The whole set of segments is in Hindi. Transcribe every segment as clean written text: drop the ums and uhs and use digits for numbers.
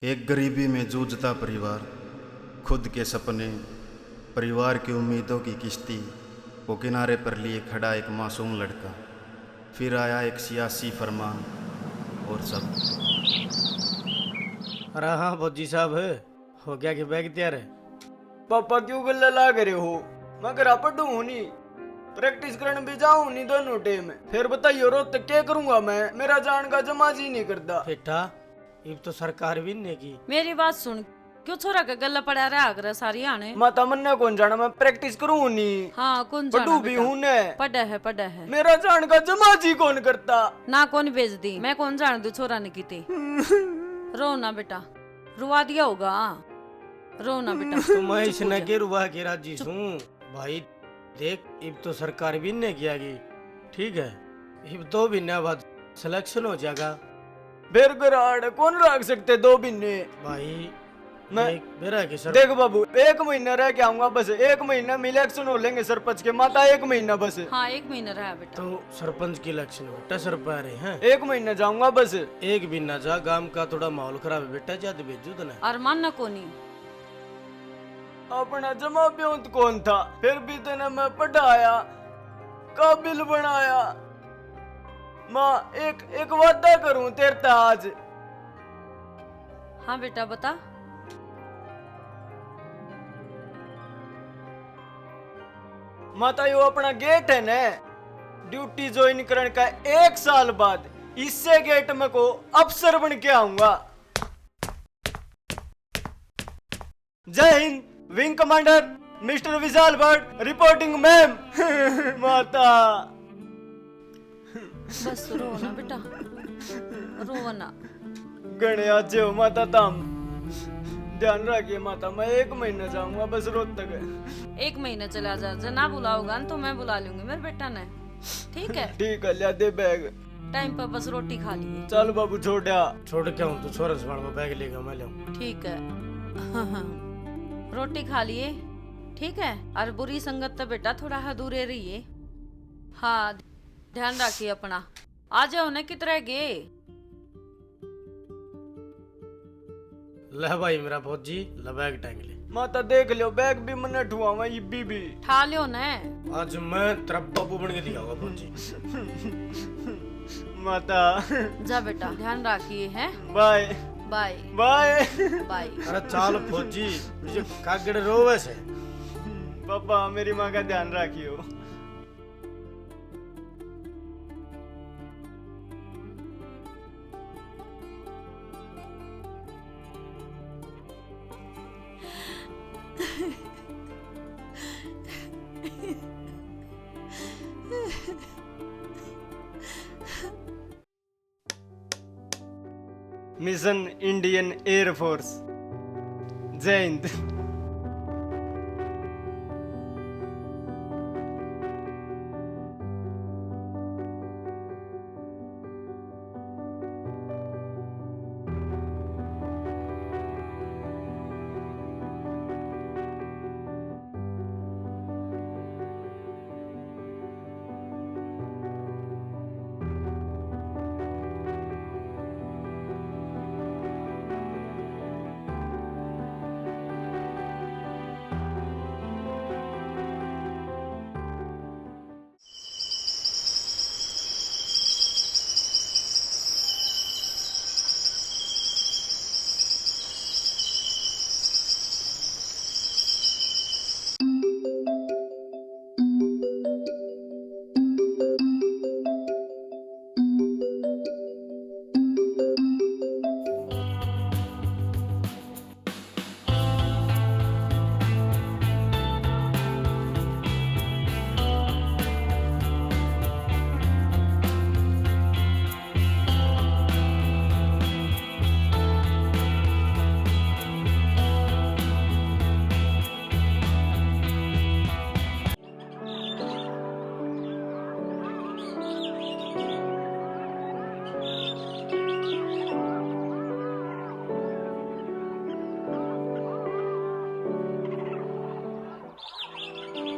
एक गरीबी में जूझता परिवार, खुद के सपने, परिवार की उम्मीदों की किश्ती को किनारे पर लिए खड़ा एक मासूम लड़का। फिर आया एक सियासी फरमान और सब। अरे हाँ फौजी साहब, हो गया कि बैग तैयार है? पापा क्यों गल्ला ला करे हो? मैं घर पढ़ू हूँ नी, प्रैक्टिस करने भी जाऊँ नी दोनों टाइम। फिर बताइयो रोज तक क्या करूंगा मैं? मेरा जान का जमा जी नहीं करता। बेटा अब तो सरकार भी नहीं की। मेरी बात सुन, क्यों छोरा का गला पड़ा रहा आगरा सारी आने? माता मन ने कौन जाना, मैं प्रैक्टिस करूँ नी। हाँ कौन पढ़ू जाना भी बेटा? हूँ ने। पढ़ा है मेरा जान का जमा जी कौन करता? ना कौन भेज दी, मैं कौन जान दू छोरा ने की। रो ना बेटा, रुवा दिया होगा। रो ना बेटा। तो मैं चुप इस हो जा। नगे रुआ के राजी हूँ भाई। देख अब तो सरकार भी नहीं किया गई, ठीक है? अब 2 महीने बाद सिलेक्शन हो जाएगा बेर गराड़ कौन रख सकते 2 महीने? भाई। मैं- देख मेरा के सर देख बाबू, 1 महीना रह के आऊंगा बस। 1 महीना में इलेक्शन हो लेंगे सरपंच के। माता 1 महीना बस। हाँ 1 महीना रहा बेटा। तो सरपंच की इलेक्शन बेटा सर पा रहे हैं। 1 महीना जाऊंगा बस। एक भी ना जा, गांव का थोड़ा माहौल खराब है बेटा, ज्यादा भेजू तो ना। और मानना कोनी। अपना जमा ब्योंत कौन था, फिर भी तेने मैं पढ़ाया, काबिल बनाया। माँ एक वादा करूं तेरे ते आज। हाँ बेटा बता। माता यो अपना गेट है न, ड्यूटी ज्वाइन करने का 1 साल बाद इससे गेट में को अफसर बन के आऊंगा। जय हिंद। विंग कमांडर मिस्टर विशाल भट्ट रिपोर्टिंग मैम। माता बस रो ना बेटा, रो ना। गणे आज हो माता ताम। ध्यान रखिए माता, मैं 1 महीना जाऊंगा बस रोज तक। 1 महीना चला जा, जना बुलाओगा तो मैं बुला लूंगी मेरे बेटा ने, ठीक है? ठीक है, लिया दे बैग। टाइम पर बस रोटी खा लिए। चल बाबू छोड़या। छोड़ के हूँ तो छोरा से में बैग लेगा मैं ले। ठीक है। रोटी खा लिए, ठीक है? और बुरी संगत तो बेटा थोड़ा सा दूरे रहिए। हाँ ध्यान रखिए अपना। आ जाओ ना कितने गे। ले भाई मेरा फौजी, ले बैग टांग ले। माता देख लियो, बैग भी मैंने ठुआ हुआ इब्बी भी। ठा लियो ना। आज मैं तेरा बाबू बन के दिखाऊंगा फौजी। माता जा बेटा, ध्यान रखिए हैं। Bye bye bye. बाय। अरे चाल फौजी, मुझे कागड़ रोवे से। पापा मेरी माँ का ध्यान रखियो। Mission Indian air force. जय हिंद।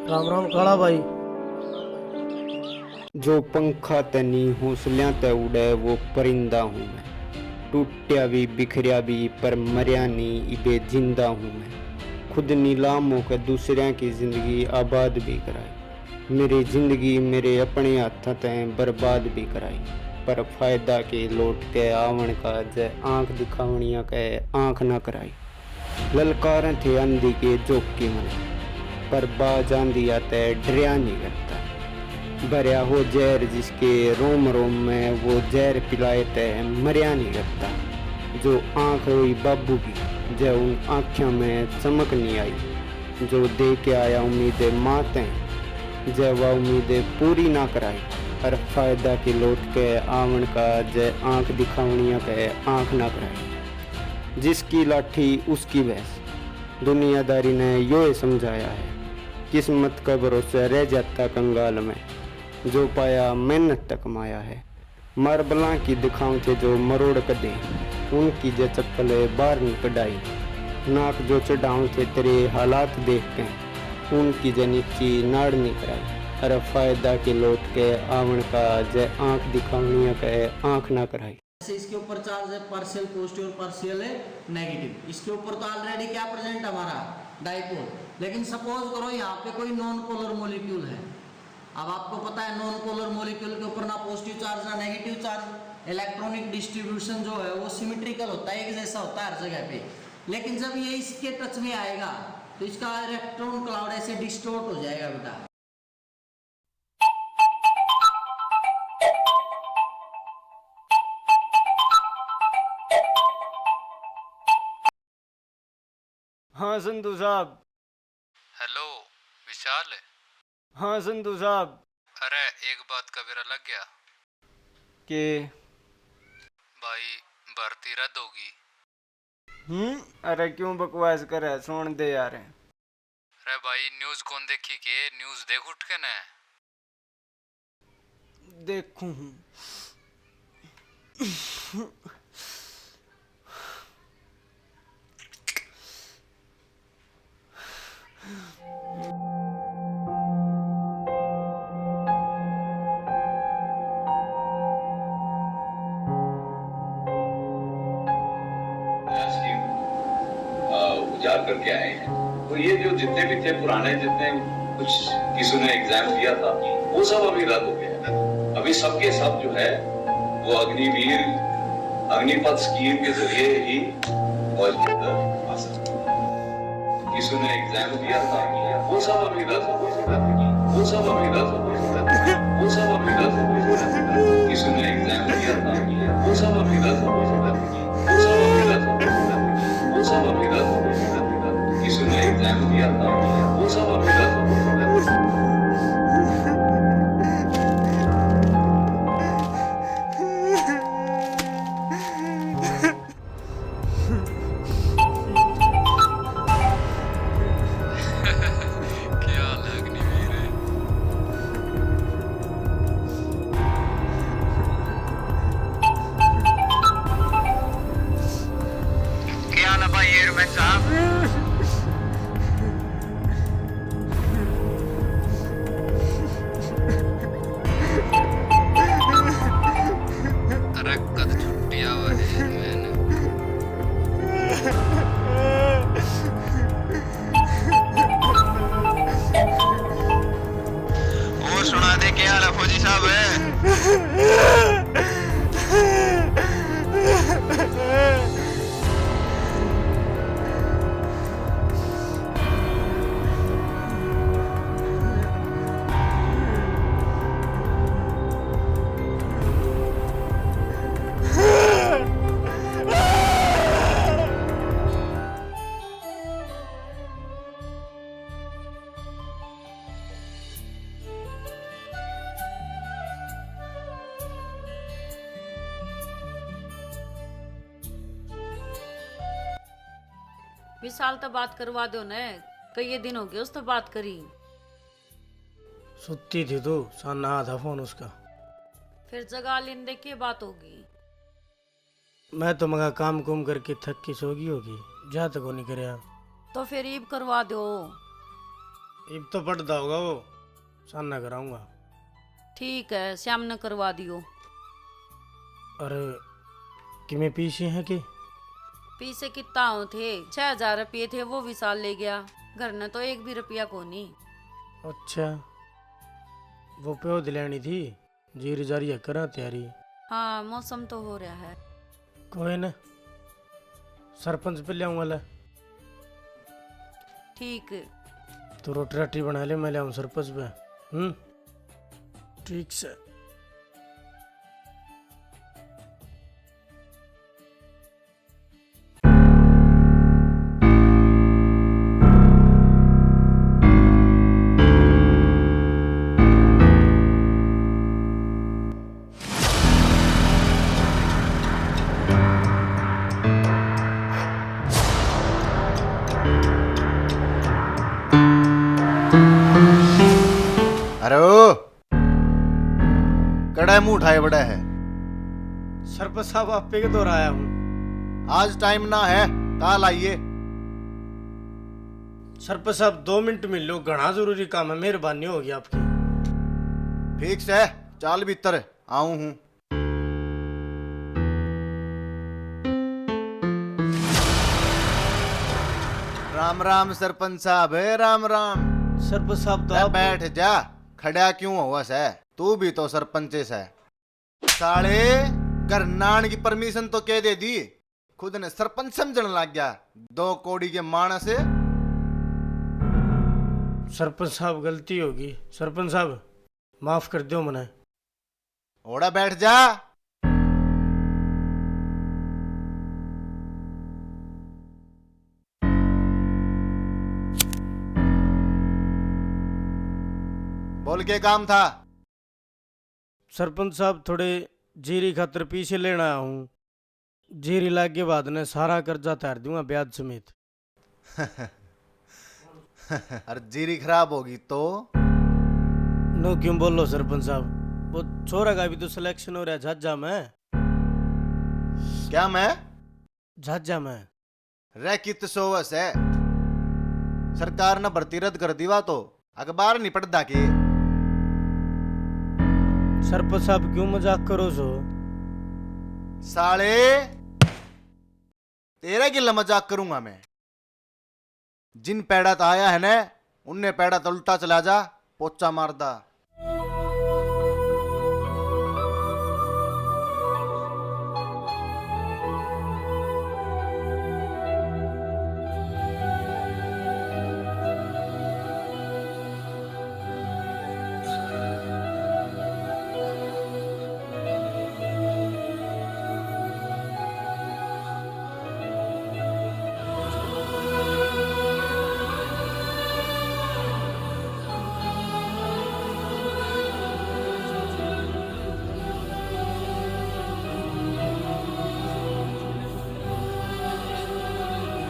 राम राम काला भाई। जो पंखा ते नी हौसलियां ते उड़े वो परिंदा हूँ मैं, टूटिया भी बिखरिया भी पर मरिया नहीं, इबे जिंदा हूँ मैं। खुद नीलाम होकर दूसरों की जिंदगी आबाद भी कराई। मेरी जिंदगी मेरे अपने हाथों तय बर्बाद भी कराई, पर फायदा के लौट के आवन का जय आंख दिखावनिया के आंख ना कराई। ललकार थे अंधी के जोकी मन, पर बाज आंधी आते डरिया नहीं करता। भरिया हो जहर जिसके रोम रोम में, वो जहर पिलाए तय मरिया नहीं करता। जो आंख हुई बाबू की, जब उन आँखों में चमक नहीं आई। जो दे के आया उम्मीदें माते, जब वह उम्मीदें पूरी ना कराई। हर फायदा की लौट के आवन का जय आंख दिखावनिया के आंख ना कराई। जिसकी लाठी उसकी भैंस, दुनियादारी ने यो समझाया है। किस्मत का भरोसा रह जाता कंगाल में, जो पाया मेहनत तक माया है। मार्बला की दिखाऊं थे जो मरोड़ कदे, उनकी जो चप्पल बाहर नहीं कढ़ाई। नाक जो चढ़ाऊं थे तेरे हालात देखते, उनकी जो नीची नाड़ नहीं कराई। हर फायदा के लौट के आवन का जय आंख दिखावनिया के आंख ना कराई। इसके ऊपर चार्ज है पार्शियल पॉजिटिव और पार्शियल है नेगेटिव। इसके ऊपर तो ऑलरेडी क्या प्रेजेंट है हमारा डाइपोल। लेकिन सपोज करो यहाँ पे कोई नॉन पोलर मॉलिक्यूल है। अब आपको पता है नॉन पोलर मॉलिक्यूल के ऊपर ना पॉजिटिव चार्ज ना नेगेटिव चार्ज। इलेक्ट्रॉनिक डिस्ट्रीब्यूशन जो है वो सिमेट्रिकल होता है, एक जैसा होता है हर जगह पे। लेकिन जब ये इसके टच में आएगा तो इसका इलेक्ट्रॉन क्लाउड ऐसे डिस्टोर्ट हो जाएगा बेटा। हाँ संधू साहब। हेलो विशाल। हाँ संधू साहब। अरे एक बात का बेरा लग गया के भाई, भर्ती रद्द होगी। अरे क्यों बकवास करे, सुन दे यार। अरे भाई न्यूज कौन देखी के? न्यूज देख उठ के न। देखूं उजाड़ करके आए हैं। तो ये जो जितने भी थे पुराने, जितने कुछ किसी ने एग्जाम दिया था, वो सब अभी रद्द हो गया। अभी सबके सब जो है वो अग्निवीर अग्निपथ स्कीम के जरिए ही फौज के अंदर आ सकते हैं। किसी ने एग्जाम दिया था, वो सब अभी रद्द हो गया। वो सब अभी रद्द हो गया। वो सब अभी रद्द हो गया। किसी ने एग्जाम दिया था, वो सब अभी रद्द हो गया। वो सब अभी रद्द हो गया। वो सब अभी रद्द हो गया। किसी ने एग्जाम दिया था, वो सब अभी रद्द हो गया। क्या लगनी मेरे। क्या ना भाई एयरमैन साहब। अरे कद छुट्टी आवा है मैंने। और सुना दे क्या हाल है फौजी साहब है? विशाल तो बात करवा दो न, कई दिन हो गए उस तो बात करी। सुत्ती थी तो साना था फोन उसका। फिर जगा लेने की बात होगी। मैं तो मगा काम कुम करके थक की सोगी होगी, जा तक नहीं करे। तो फिर ईब करवा दो। अब तो पड़ता होगा वो, साना कराऊंगा। ठीक है, श्याम ने करवा दियो। अरे कि मैं पीछे हैं कि पीछे कितना हो थे, 6,000 रुपये थे, वो विशाल ले गया। घर ने तो एक भी रुपया को नहीं। अच्छा, वो प्यो दिलानी थी, जीरी जारी है करा तैयारी। हाँ, मौसम तो हो रहा है। कोई ना, सरपंच पे ले आऊंगा। ठीक। तो रोटी राटी बना ले, मैं ले आऊँ सरपंच पे। ठीक से। अरे ओ कड़ा मुंह उठाए बड़ा है। सरपंच साहब, आप पे के दौर आया हूँ। आज टाइम ना है, कल आइए। सरपंच साहब 2 मिनट मिल लो, घना जरूरी काम है, मेहरबानी होगी आपकी। ठीक से चाल भीतर आऊं हूँ। राम राम सरपंच साहब, राम राम। सरपंच साहब तो ले आप बैठ जा, खड़ा क्यों हुआ से? तू भी तो सरपंच है। साले घर नान की परमिशन तो कह दे दी, खुद ने सरपंच समझने लग गया। 2 कौड़ी के मानस। सरपंच साहब गलती होगी, सरपंच साहब माफ कर दो मने। ओड़ा बैठ जा। बोल के काम था? सरपंच साहब थोड़े जीरी खातर पीछे लेना आया हूँ। जीरी लाग के बाद ने सारा कर्जा तार दूंगा ब्याज समेत। और जीरी खराब होगी तो? नो क्यों बोलो सरपंच साहब, वो छोरा का भी तो सिलेक्शन हो रहा है झाझा में। क्या मैं झाझा में रे कित सोवस है? सरकार ने भर्ती रद्द कर दीवा तो अखबार नहीं पढ़ता के? सरपंच साहब क्यों मजाक करो सो? साले तेरा गिल्ला मजाक करूंगा मैं? जिन पैड़ा तो आया है ना, उनने पैड़ा तो उल्टा चला जा, पोचा मारदा।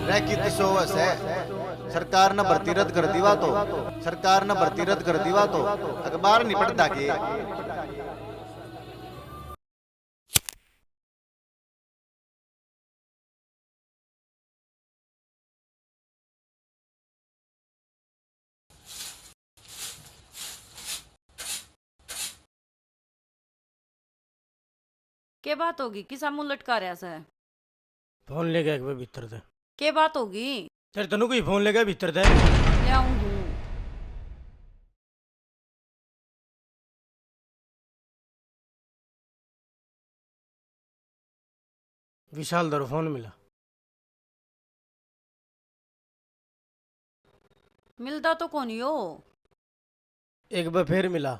रे कित सोवस है? सरकार ने भर्ती रद्द कर दीवा तो अखबार नहीं पढ़ता के? के बात होगी, किसा मुंह लटका रहा सा है? फोन ले गया एक बार भीतर से। के बात होगी? तेरे तनु कोई फोन ले गया भीतर से। ले आऊं हूँ। विशाल दर फोन मिला। मिलता तो कौन ही हो? एक बार फिर मिला।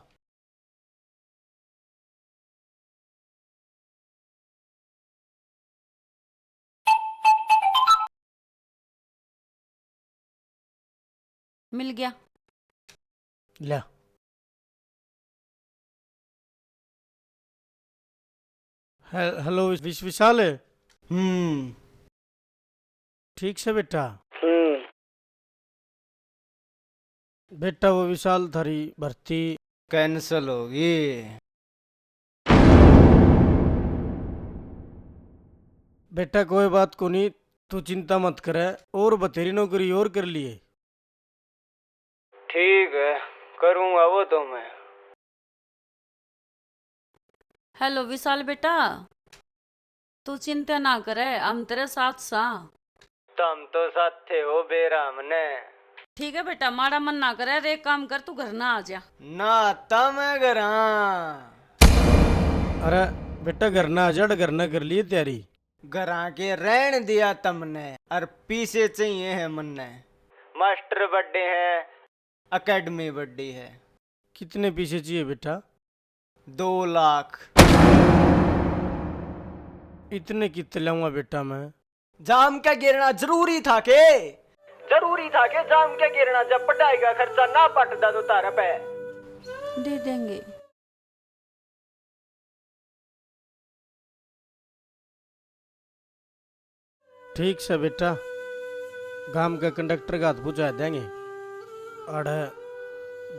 मिल गया। ले हेलो विशाल है? ठीक से बेटा? बेटा वो विशाल थारी भर्ती कैंसल होगी। बेटा कोई बात को नहीं, तू चिंता मत करे, और बतेरी नौकरी और कर लिए। ठीक है, करूँगा वो तो मैं। हेलो विशाल बेटा, तू चिंता ना करे, हम तेरे साथ सा। तुम तो साथ थे हो बेराम ने। ठीक है बेटा, मारा मन ना करे, रे काम कर, तू घर ना आ जा। ना ता मैं घर अरे बेटा घर ना जड़, घर ना कर लिए तैयारी। घरा के रहन दिया तुमने और पीछे चाहिए है मन्ने। मास्टर बर्थडे है, एकेडमी बर्थडे है। कितने पीछे चाहिए बेटा? 2 लाख। इतने कितने लाऊंगा बेटा मैं? जाम का गिरना जरूरी था के? जरूरी था के जाम का गिरना? जब पढ़ाई का खर्चा ना पटदा तो तारा पे दे देंगे। ठीक से बेटा, गांव के कंडक्टर का हाथ पूछा देंगे। और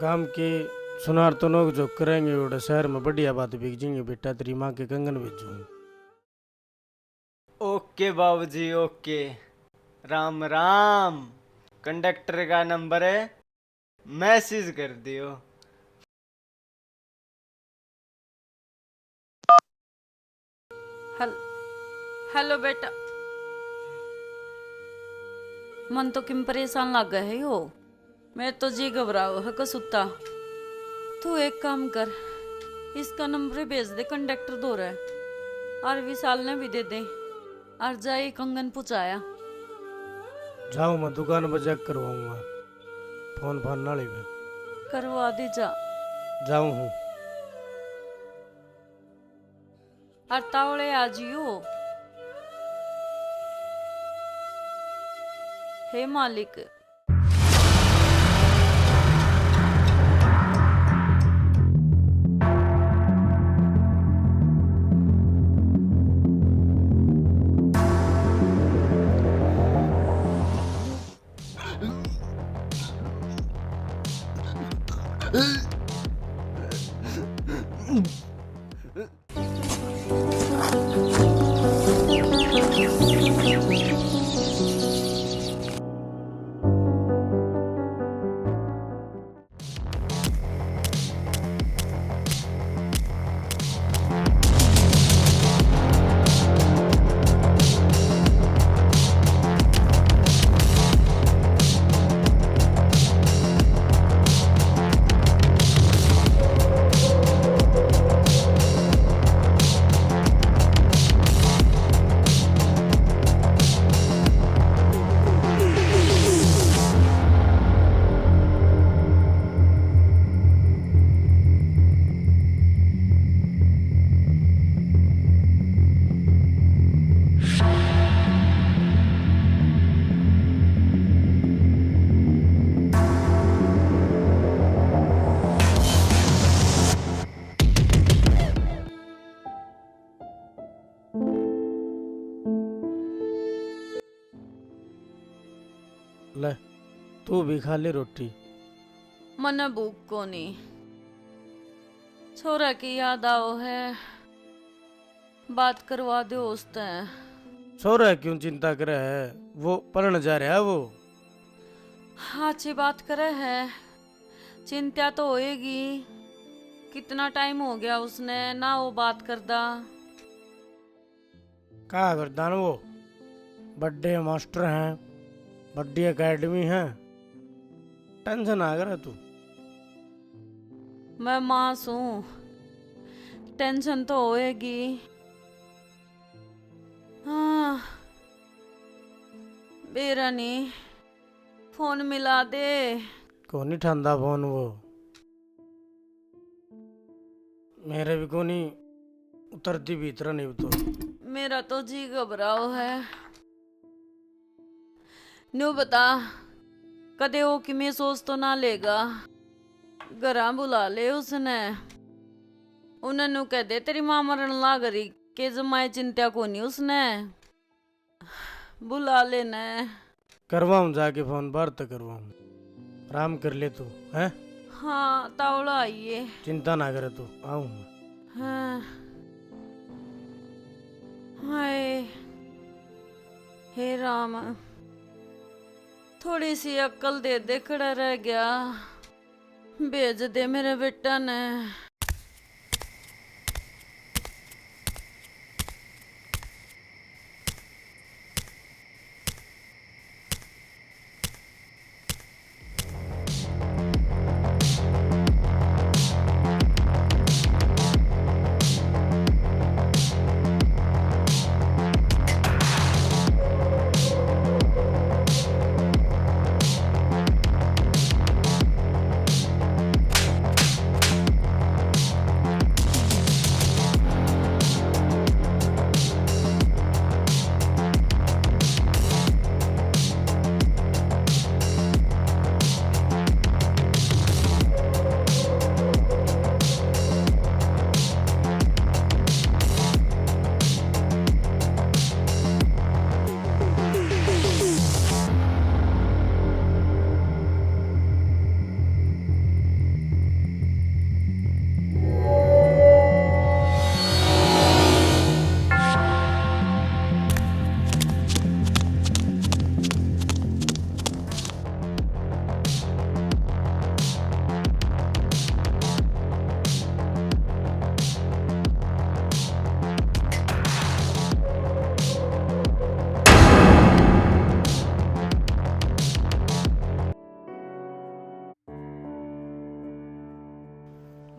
गांव के सुनार तो लोग जो करेंगे और शहर में बढ़िया बात बिक जाएंगे बेटा। तेरी माँ के कंगन भेजूंगी। ओके बाबूजी ओके। राम राम। कंडक्टर का नंबर है, मैसेज कर दियो। हेलो बेटा। मन तो किम परेशान लग गए है हो, मैं तो जी घबराओ है कसुत्ता। तू एक काम कर, इसका नंबर भेज दे कंडक्टर दो रहा है, और विशाल ने भी दे दे, और जाए कंगन पुचाया। जाओ मैं दुकान पर चेक करवाऊंगा, फोन फोन ना लेवे। करवा दे जा। जाऊं हूँ। और तावड़े आ जियो। हे मालिक। ले तू भी खा ले रोटी। मन भूख को नहीं, छोरा की याद आओ है, बात करवा दो उससे। छोरा क्यों चिंता करे है, वो पढ़ने जा रहा है वो। अच्छी बात करे है, चिंता तो होएगी। कितना टाइम हो गया उसने ना वो बात करदा। कहा करदान वो, बड़े मास्टर हैं, बड़ी एकेडमी है, टेंशन आ गया तू। मैं मास हूँ, टेंशन तो होएगी। हाँ बेरानी, फोन मिला दे। कोनी ठंडा फोन वो, मेरे भी कोनी उतरती भीतर नहीं तो। मेरा तो जी घबराओ है। न्यू बता, कदे वो कि मैं सोच तो ना लेगा। घरा बुला ले उसने, उन्हें कह दे तेरी मां मरण लाग रही के जमाए चिंता को नहीं उसने। बुला लेना। करवाऊं जाके फोन बार तक करवाऊं, आराम कर ले तू है। हाँ तावड़ा आइए। चिंता ना करे तू, आऊं मैं। हाँ हाय हे राम, थोड़ी सी अक्ल दे दे, खड़ा रह गया। भेज दे मेरे बेटा ने।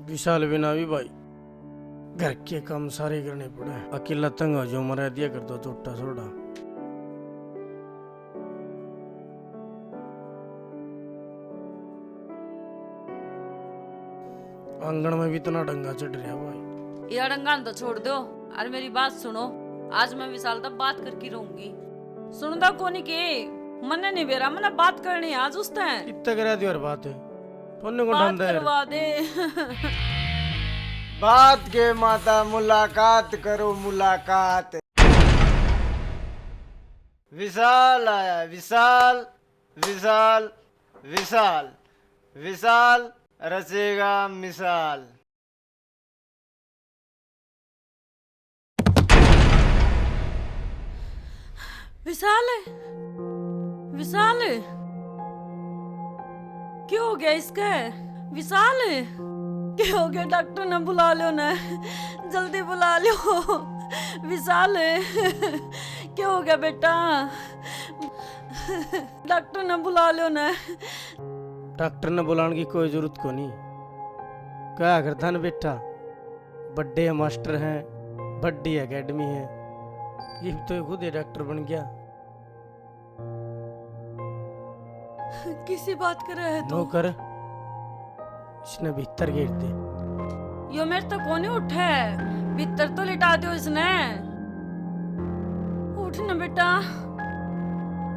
विशाल बिना भी भाई घर के काम सारे करने पड़े। अकेला तंग हो जो मरा दिया कर दो छोटा छोटा। आंगन में भी इतना डंगा चढ़ रहा भाई। ये डंगान तो छोड़ दो और मेरी बात सुनो। आज मैं विशाल तक बात करके रहूंगी। सुनदा कोनी के मने नहीं बेरा मने बात करनी आज उसते इतना करा दी और बात है तोने को बात डंदा है करवा दे। बात के माता मुलाकात करो मुलाकात। विशाल आया विशाल विशाल विशाल विशाल रचेगा मिसाल। विशाल विशाल क्या हो गया इसका? विशाल क्या हो गया? डॉक्टर ने बुला लो ना, जल्दी बुला लो। विशाल क्या हो गया बेटा? डॉक्टर ने बुला लो ना। डॉक्टर ने बुलाने की कोई जरूरत को नहीं। क्या करता ना बेटा, बड़े मास्टर हैं, बड़ी एकेडमी है, ये तो खुद ही डॉक्टर बन गया। किसी बात कर रहे है तू? नौकर इसने भीतर घेर दे। यो मेरे तो कोने उठा है, भीतर तो लिटा दो इसने। उठ ना बेटा।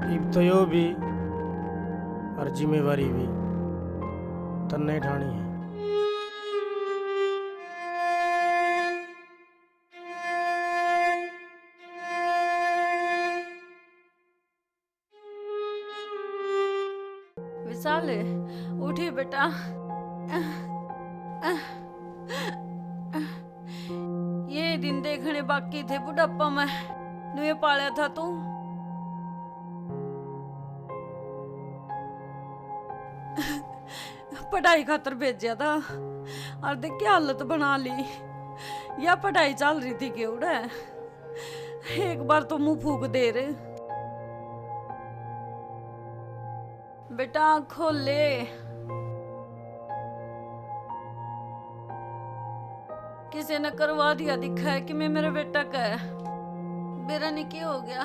अब तो यो भी और जिम्मेवारी भी तन्ने ठानी है। विशाल उठी बेटा। ये दिन देखने बाकी थे बुढ़ापा में नुए पाला था तू। पढ़ाई खातर भेजा था और देख क्या हालत बना ली। या पढ़ाई चल रही थी क्यों रे? एक बार तो मुंह फूक दे रे बेटा। खोल ले। किसी ने करवा दिया दिखा है कि मैं मेरे बेटा का है। मेरा नहीं क्या हो गया?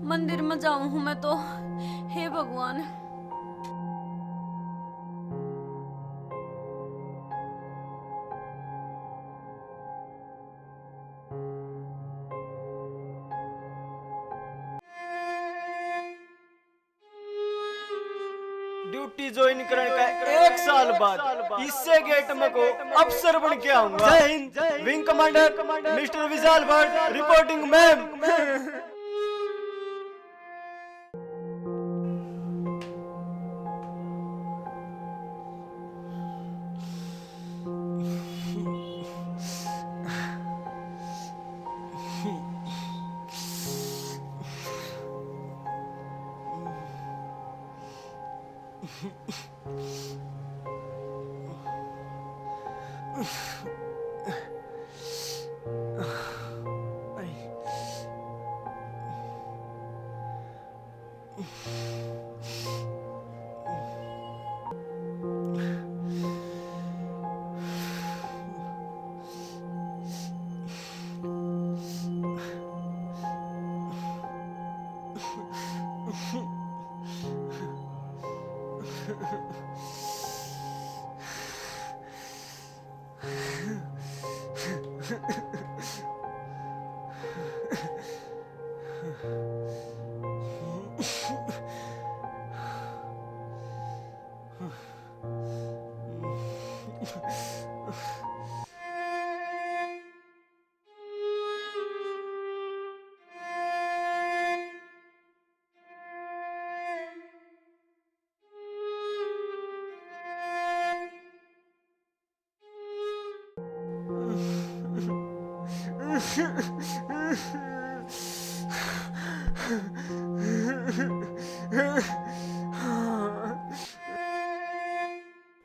मंदिर में जाऊं हूं मैं तो। हे भगवान। ड्यूटी ज्वाइन करने का 1 साल बाद इससे गेट में को अफसर बन के आऊंगा। जय हिंद। विंग कमांडर मिस्टर विशाल भट्ट रिपोर्टिंग मैम।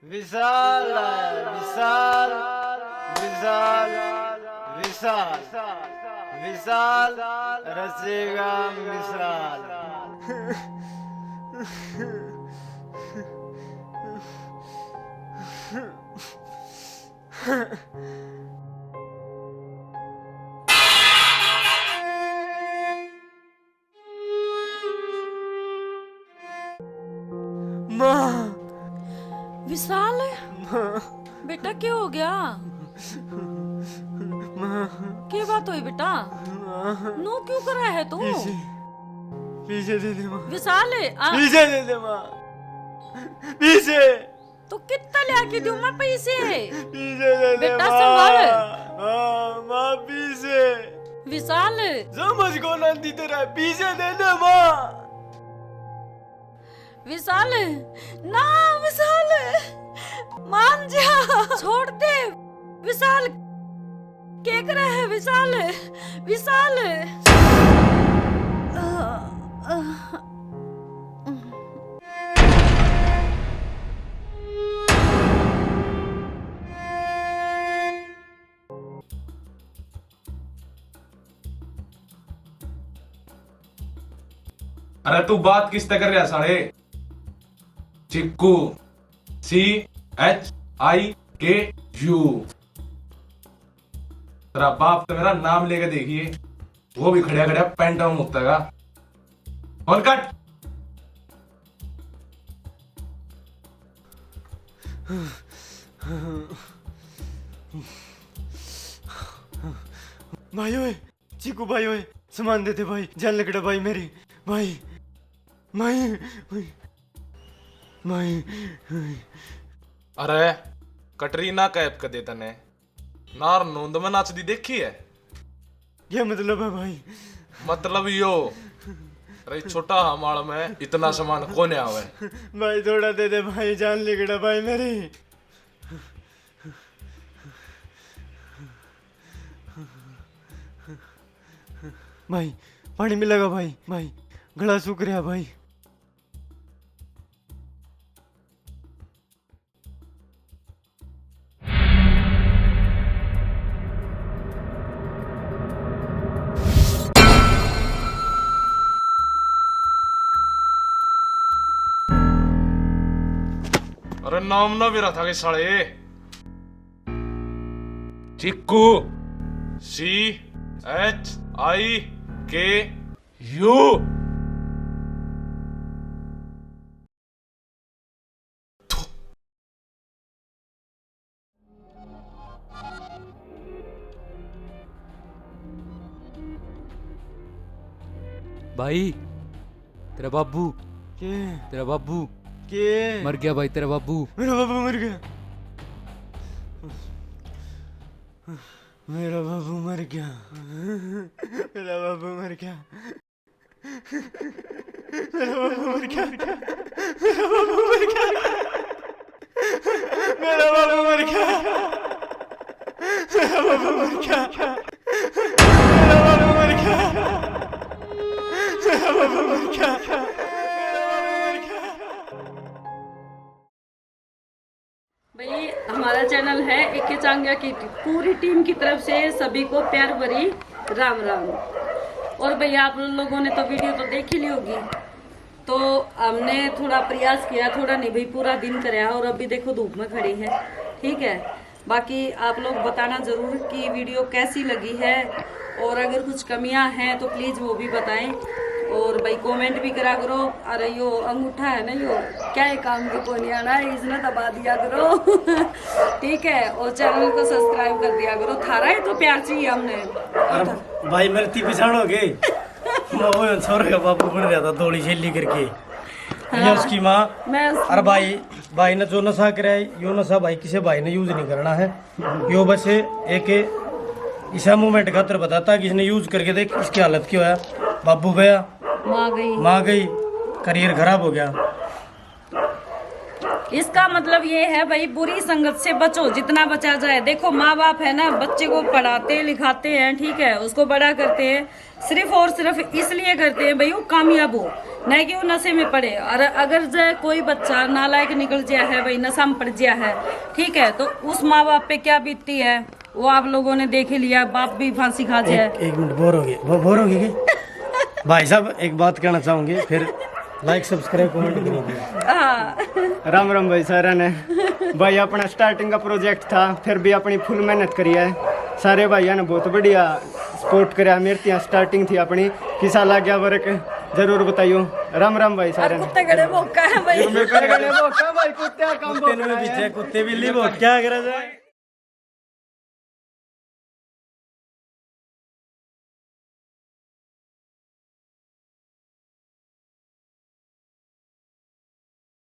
विशाल विशाल विशाल विशाल विशाल रचेगा मिसाल। माँ विशाल बेटा क्या हो गया? क्या बात हुई बेटा? नो क्यों कर रहा है तू? पीछे दे दे माँ, विशाल पीछे दे दे माँ, पीछे तो कितना लाके दूं मैं पैसे? पीछे दे दे बेटा माँ। संभाल। हाँ, माँ पीछे विशाल समझ को नंदी तेरा, पीछे दे दे माँ। विशाल ना, विशाल मान जा, छोड़ दे विशाल। क्या कर रहा है विशाल? विशाल अरे तू बात किस तरह कर रहा साले? चिक्कू CHIKU। तेरा बाप तो मेरा नाम लेके देखिए, वो भी खड़िया खड़िया पैंटा मुक्ता का। और कट। भाई ओए, चीकू भाई ओए, सामान देते भाई, जान लगड़ा भाई मेरी, भाई भाई भाई भाई। अरे कटरीना कैफ का देता ने नार नोंद में नाच दी देखी है? क्या मतलब है भाई? मतलब यो, अरे छोटा हमारा में इतना सामान कोने आवे। भाई थोड़ा दे दे भाई, जान लगड़ा भाई मेरी। भाई पानी मिलेगा भाई, भाई गला सूख रहा भाई। अरे नाम ना भी रहा था कि साले चिक्कू CHIKU। भाई तेरा बाबू, के तेरा बाबू के मर गया भाई, तेरा बाबू। मेरा बाबू मर गया, मेरा बाबू मर गया, मेरा बाबू मर गया, मेरा बाबू मर गया, मेरा बाबू मर गया, मेरा बाबू मर गया, मेरा बाबू मर गया, मेरा बाबू मर गया, मेरा बाबू मर गया। भाई हमारा चैनल है एके चांग्या की पूरी टीम की तरफ से सभी को प्यार भरी राम राम। और भैया आप लोगों ने तो वीडियो तो देख ही ली होगी, तो हमने थोड़ा प्रयास किया, थोड़ा नहीं भाई पूरा दिन कराया, और अभी देखो धूप में खड़ी है, ठीक है। बाकी आप लोग बताना ज़रूर कि वीडियो कैसी लगी है, और अगर कुछ कमियां हैं तो प्लीज़ वो भी बताएं, और भाई कमेंट भी करा करो। अरे यो अंगूठा है ना, यो क्या है काम के को नहीं आना, इसने दबा दिया करो ठीक है, और चैनल को सब्सक्राइब कर दिया करो, थारा ही तो प्यार चाहिए हमने। अरे भाई मेरे ती पिछाड़ हो गए, वो छोर का बापू बन गया था दौड़ी छेली करके। ये उसकी माँ, अरे भाई ने जो नशा करा है, यो नशा भाई किसी भाई ने यूज नहीं करना है, यो बस एक ऐसा मूवमेंट खातर बताता कि इसने यूज करके देख इसकी हालत क्या है। बाबू गया, माँ गई, करियर खराब हो गया। इसका मतलब ये है भाई बुरी संगत से बचो जितना बचा जाए। देखो माँ बाप है ना, बच्चे को पढ़ाते लिखाते हैं, ठीक है, उसको बड़ा करते हैं, सिर्फ और सिर्फ इसलिए करते हैं भाई वो कामयाब हो, न कि वो नशे में पड़े। और अगर जो कोई बच्चा नालायक निकल गया है भाई, नशा में पड़ गया है, ठीक है, तो उस माँ बाप पे क्या बीतती है वो आप लोगों ने देख ही लिया, बाप भी फांसी खा जाए। एक मिनट, बोर हो गए भाई साहब, एक बात कहना चाहूंगे, फिर लाइक सब्सक्राइब कमेंट करेंगे। राम राम भाई सारा ने। भाई अपना स्टार्टिंग का प्रोजेक्ट था, फिर भी अपनी फुल मेहनत करी है। सारे भाइयों ने बहुत बढ़िया सपोर्ट करा। मेरी यहाँ स्टार्टिंग थी अपनी, किसा लग गया वर्क जरूर बताइयो। राम राम भाई सारे ने। कुत्ते गड़े मौका है भाई। भाई कुत्ते काम कुत्ते बिल्ली क्या करा जाए।